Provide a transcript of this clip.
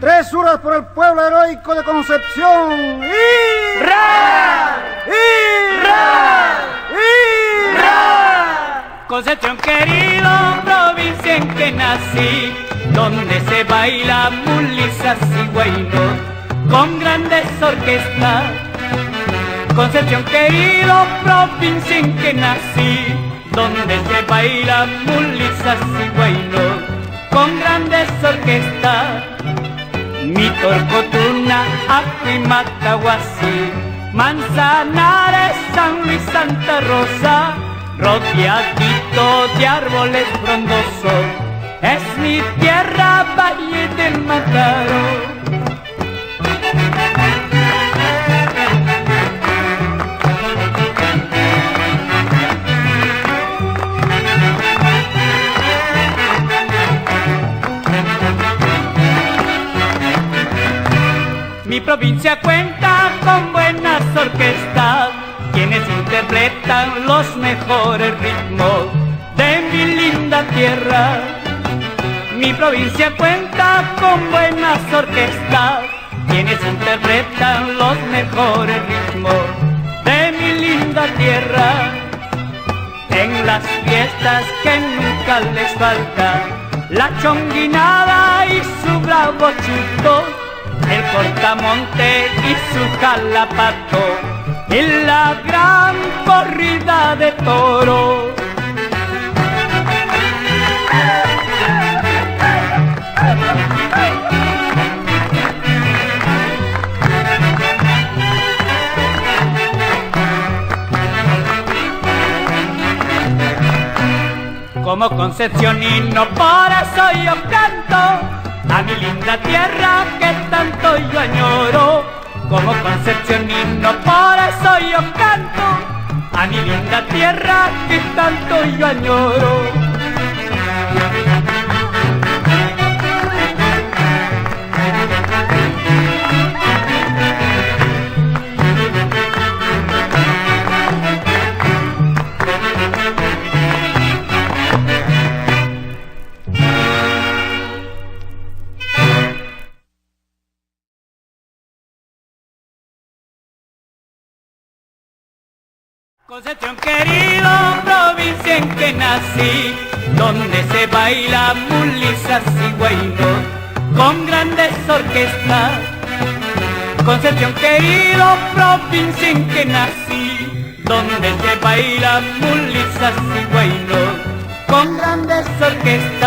Tresuras por el pueblo heroico de Concepción. ¡Ra! ¡Ra! ¡Ra! Concepción querido, provincia en que nací, donde se baila mulizas y guainos con grandes orquestas. Concepción querido, provincia en que nací, donde se baila mulizas y guainos con grandes orquestas. Mi Torcotuna, Acri, Matahuasí, Manzanares, San Luis, Santa Rosa, rodeadito de árboles frondosos, es mi tierra, Valle del Mantaro. Mi provincia cuenta con buenas orquestas, quienes interpretan los mejores ritmos de mi linda tierra. Mi provincia cuenta con buenas orquestas, quienes interpretan los mejores ritmos de mi linda tierra. En las fiestas que nunca les falta la chonguinada y su bravo chuto, el cortamonte y su calapato, y la gran corrida de toros. Como concepcionino, por eso yo canto a mi linda tierra que tanto yo añoro. Como concepcionino, por eso yo canto a mi linda tierra que tanto yo añoro. Concepción querido, provincia en que nací, donde se baila mulizas y guainos con grandes orquestas. Concepción querido, provincia en que nací, donde se baila mulizas y guainos con grandes orquestas.